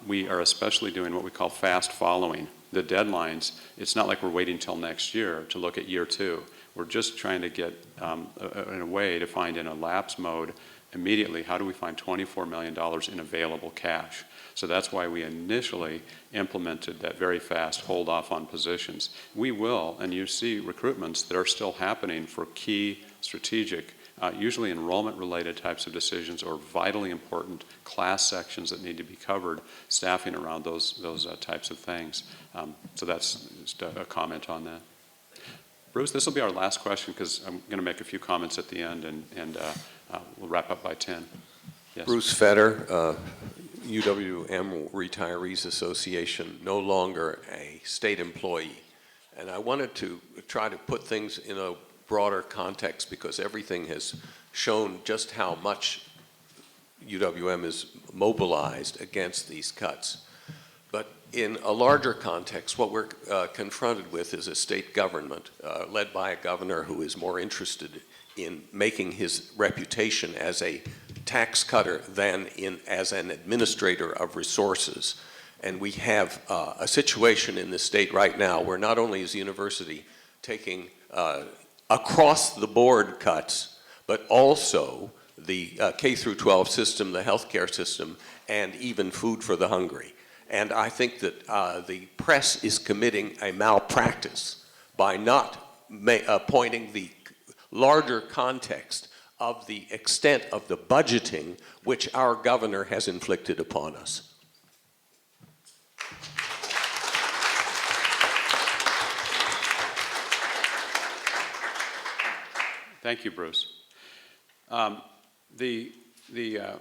we are especially doing what we call fast following. The deadlines, it's not like we're waiting till next year to look at year 2. We're just trying to get in a way to find in a lapse mode immediately, how do we find $24 million in available cash? So that's why we initially implemented that very fast hold off on positions. We will, and you see recruitments that are still happening for key strategic, usually enrollment-related types of decisions or vitally important class sections that need to be covered, staffing around those types of things. So that's just a comment on that. Bruce, this will be our last question because I'm going to make a few comments at the end and we'll wrap up by 10. Yes. Bruce Fetter, UWM Retirees Association, no longer a state employee. And I wanted to try to put things in a broader context because everything has shown just how much UWM is mobilized against these cuts. But in a larger context, what we're confronted with is a state government led by a governor who is more interested in making his reputation as a tax cutter than as an administrator of resources. And we have a situation in the state right now where not only is the university taking across the board cuts, but also the K through 12 system, the healthcare system, and even food for the hungry. And I think that the press is committing a malpractice by not pointing the larger context of the extent of the budgeting which our governor has inflicted upon us. Thank you, Bruce. The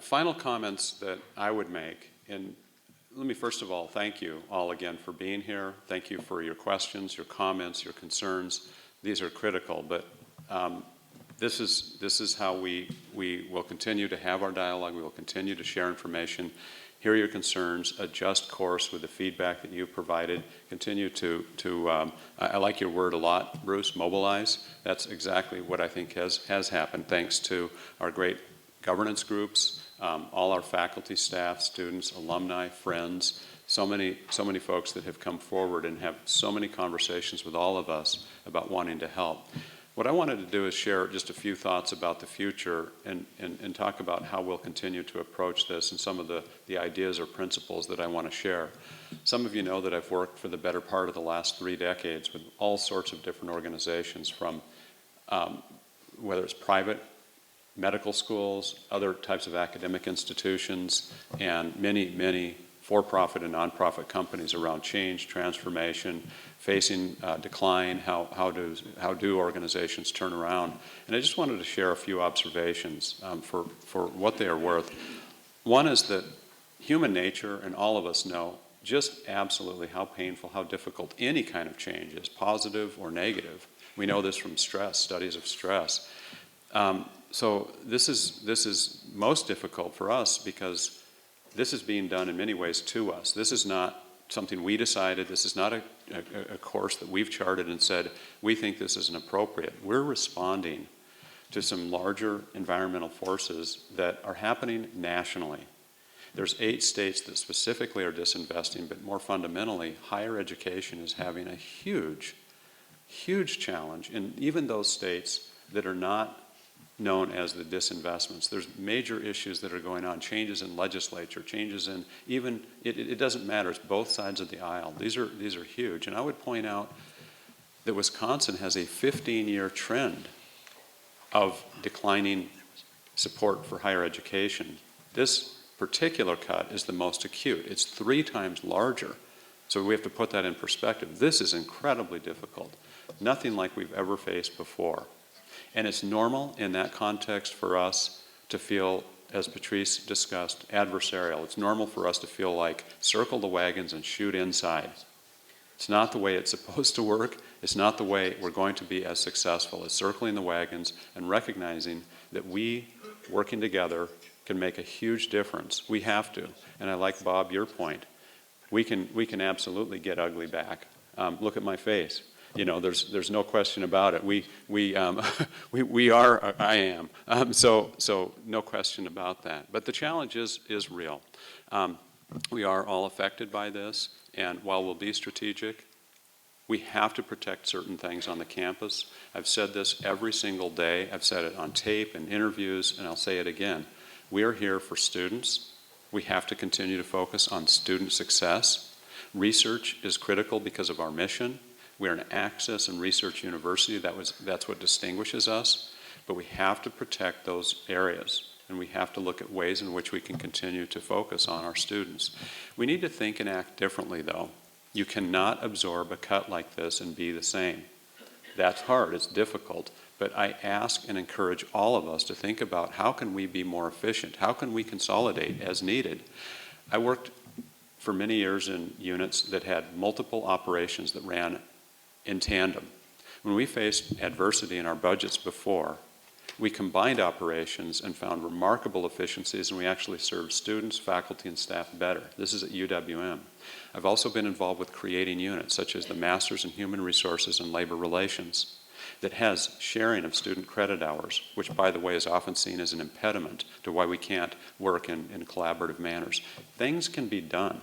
final comments that I would make, and let me first of all thank you all again for being here. Thank you for your questions, your comments, your concerns. These are critical, but this is how we will continue to have our dialogue. We will continue to share information, hear your concerns, adjust course with the feedback that you provided. Continue to I like your word a lot, Bruce, mobilize. That's exactly what I think has happened thanks to our great governance groups, all our faculty, staff, students, alumni, friends, so many folks that have come forward and have so many conversations with all of us about wanting to help. What I wanted to do is share just a few thoughts about the future and talk about how we'll continue to approach this and some of the ideas or principles that I want to share. Some of you know that I've worked for the better part of the last 3 decades with all sorts of different organizations, from whether it's private medical schools, other types of academic institutions, and many for-profit and nonprofit companies around change, transformation, facing decline, how do organizations turn around. And I just wanted to share a few observations for what they are worth. One is that human nature, and all of us know just absolutely how painful, how difficult any kind of change is, positive or negative. We know this from stress, studies of stress. So this is most difficult for us because this is being done in many ways to us. This is not something we decided. This is not a course that we've charted and said, we think this isn't appropriate. We're responding to some larger environmental forces that are happening nationally. There's 8 states that specifically are disinvesting, but more fundamentally, higher education is having a huge challenge in even those states that are not known as the disinvestments. There's major issues that are going on, changes in legislature, changes in even, it doesn't matter, it's both sides of the aisle. These are huge. And I would point out that Wisconsin has a 15-year trend of declining support for higher education, this particular cut is the most acute. It's 3 times larger. So we have to put that in perspective. This is incredibly difficult. Nothing like we've ever faced before. And it's normal in that context for us to feel, as Patrice discussed, adversarial. It's normal for us to feel like circle the wagons and shoot inside. It's not the way it's supposed to work. It's not the way we're going to be as successful as circling the wagons and recognizing that we, working together, can make a huge difference. We have to. And I like, Bob, your point. We can absolutely get ugly back. Look at my face. You know, there's no question about it. We are. I am. So no question about that. But the challenge is real. We are all affected by this, and while we'll be strategic, we have to protect certain things on the campus. I've said this every single day. I've said it on tape and interviews, and I'll say it again. We are here for students. We have to continue to focus on student success. Research is critical because of our mission. We're an access and research university. That's what distinguishes us. But we have to protect those areas, and we have to look at ways in which we can continue to focus on our students. We need to think and act differently, though. You cannot absorb a cut like this and be the same. That's hard. It's difficult. But I ask and encourage all of us to think about how can we be more efficient? How can we consolidate as needed? I worked for many years in units that had multiple operations that ran in tandem. When we faced adversity in our budgets before, we combined operations and found remarkable efficiencies, and we actually served students, faculty, and staff better. This is at UWM. I've also been involved with creating units, such as the Masters in Human Resources and Labor Relations, that has sharing of student credit hours, which, by the way, is often seen as an impediment to why we can't work in collaborative manners. Things can be done.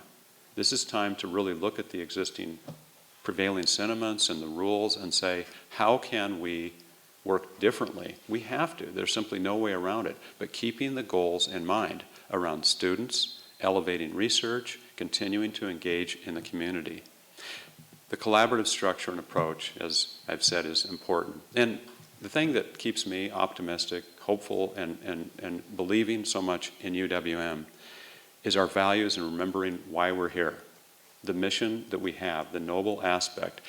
This is time to really look at the existing prevailing sentiments and the rules and say, how can we work differently? We have to. There's simply no way around it. But keeping the goals in mind around students, elevating research, continuing to engage in the community. The collaborative structure and approach, as I've said, is important. And the thing that keeps me optimistic, hopeful, and believing so much in UWM is our values and remembering why we're here. The mission that we have, the noble aspect.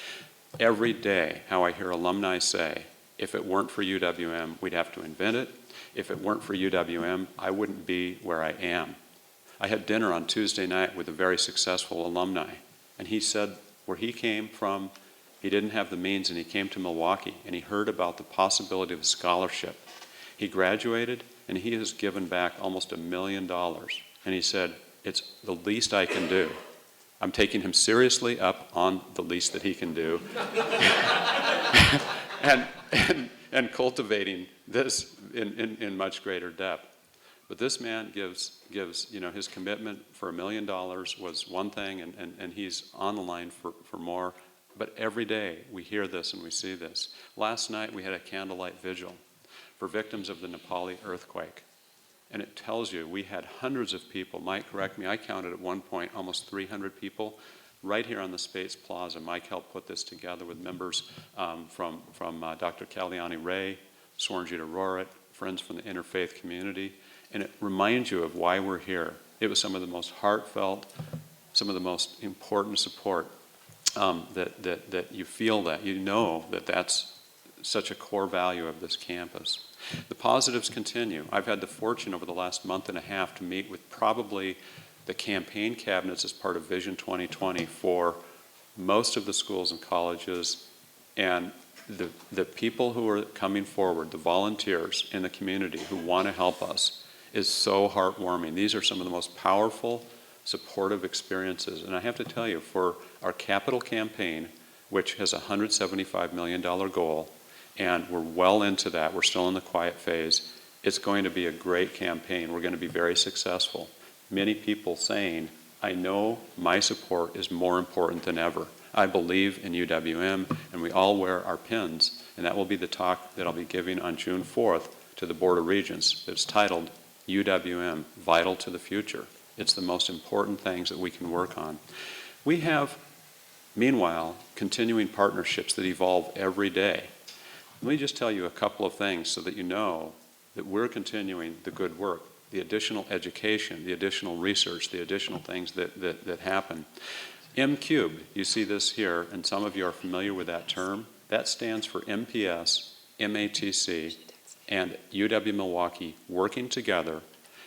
Every day, how I hear alumni say, if it weren't for UWM, we'd have to invent it. If it weren't for UWM, I wouldn't be where I am. I had dinner on Tuesday night with a very successful alumni, and he said where he came from, he didn't have the means, and he came to Milwaukee, and he heard about the possibility of a scholarship. He graduated, and he has given back almost $1 million, and he said, it's the least I can do. I'm taking him seriously up on the least that he can do, and cultivating this in much greater depth. But this man gives his commitment for $1 million was one thing, and he's on the line for more. But every day we hear this and we see this. Last night we had a candlelight vigil for victims of the Nepali earthquake. And it tells you we had hundreds of people. Mike, correct me, I counted at one point almost 300 people right here on the Space Plaza. Mike helped put this together with members from Dr. Kalyani Ray, Swarnjit Arorat, friends from the interfaith community. And it reminds you of why we're here. It was some of the most heartfelt, some of the most important support that you feel that. You know that that's such a core value of this campus. The positives continue. I've had the fortune over the last month and a half to meet with probably the campaign cabinets as part of Vision 2020 for most of the schools and colleges, and the people who are coming forward, the volunteers in the community who want to help us, is so heartwarming. These are some of the most powerful, supportive experiences. And I have to tell you, for our capital campaign, which has a $175 million goal, and we're well into that, we're still in the quiet phase, it's going to be a great campaign. We're going to be very successful. Many people saying, I know my support is more important than ever. I believe in UWM, and we all wear our pins, and that will be the talk that I'll be giving on June 4th to the Board of Regents. It's titled UWM, Vital to the Future. It's the most important things that we can work on. We have, meanwhile, continuing partnerships that evolve every day. Let me just tell you a couple of things so that you know that we're continuing the good work, the additional education, the additional research, the additional things that happen. M cubed, you see this here, and some of you are familiar with that term. That stands for MPS, MATC, and UW-Milwaukee working together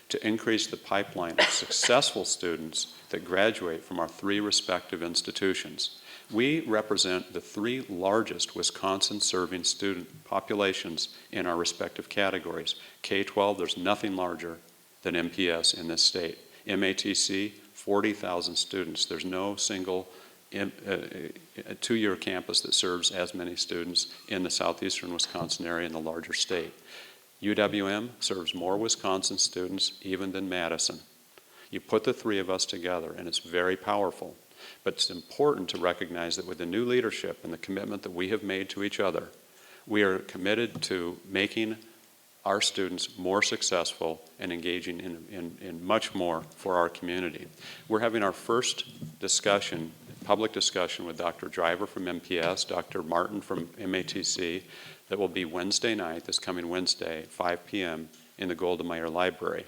to increase the pipeline of successful students that graduate from our 3 respective institutions. We represent the 3 largest Wisconsin-serving student populations in our respective categories. K-12, there's nothing larger than MPS in this state. MATC, 40,000 students. There's no single 2-year campus that serves as many students in the southeastern Wisconsin area in the larger state. UWM serves more Wisconsin students even than Madison. You put the 3 of us together, and it's very powerful. But it's important to recognize that with the new leadership and the commitment that we have made to each other, we are committed to making our students more successful and engaging in much more for our community. We're having our first discussion, public discussion with Dr. Driver from MPS, Dr. Martin from MATC, that will be Wednesday night, this coming Wednesday, 5 p.m. in the Golda-Meir Library.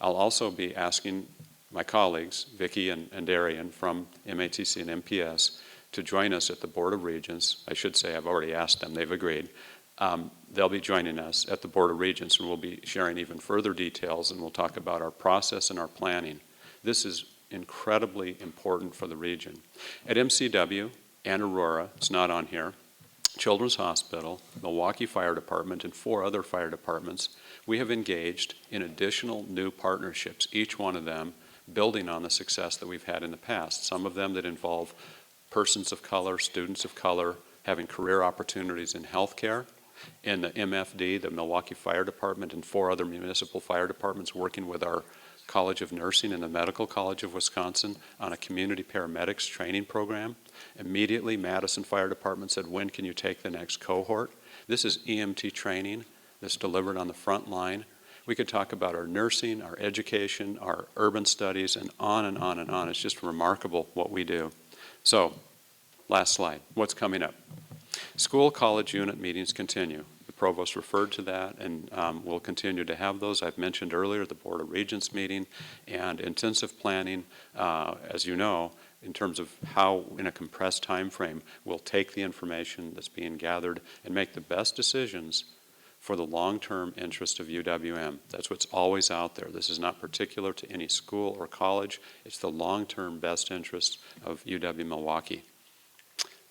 I'll also be asking my colleagues, Vicki and Darian from MATC and MPS, to join us at the Board of Regents. I should say I've already asked them, they've agreed. They'll be joining us at the Board of Regents, and we'll be sharing even further details, and we'll talk about our process and our planning. This is incredibly important for the region. At MCW and Aurora, it's not on here, Children's Hospital, Milwaukee Fire Department, and 4 other fire departments, we have engaged in additional new partnerships, each one of them building on the success that we've had in the past. Some of them that involve persons of color, students of color, having career opportunities in healthcare. In the MFD, the Milwaukee Fire Department, and 4 other municipal fire departments working with our College of Nursing and the Medical College of Wisconsin on a community paramedics training program. Immediately, Madison Fire Department said, when can you take the next cohort? This is EMT training that's delivered on the front line. We could talk about our nursing, our education, our urban studies, and on and on and on. It's just remarkable what we do. So, last slide. What's coming up? School-college unit meetings continue. The provost referred to that, and we'll continue to have those. I've mentioned earlier the Board of Regents meeting and intensive planning, as you know, in terms of how, in a compressed time frame, we'll take the information that's being gathered and make the best decisions for the long-term interest of UWM. That's what's always out there. This is not particular to any school or college. It's the long-term best interest of UW-Milwaukee.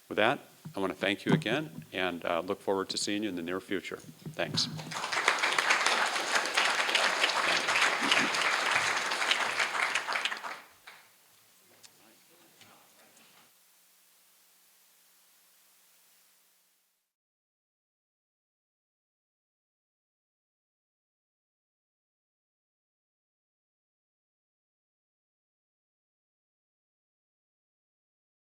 With that, I want to thank you again and look forward to seeing you in the near future. Thanks.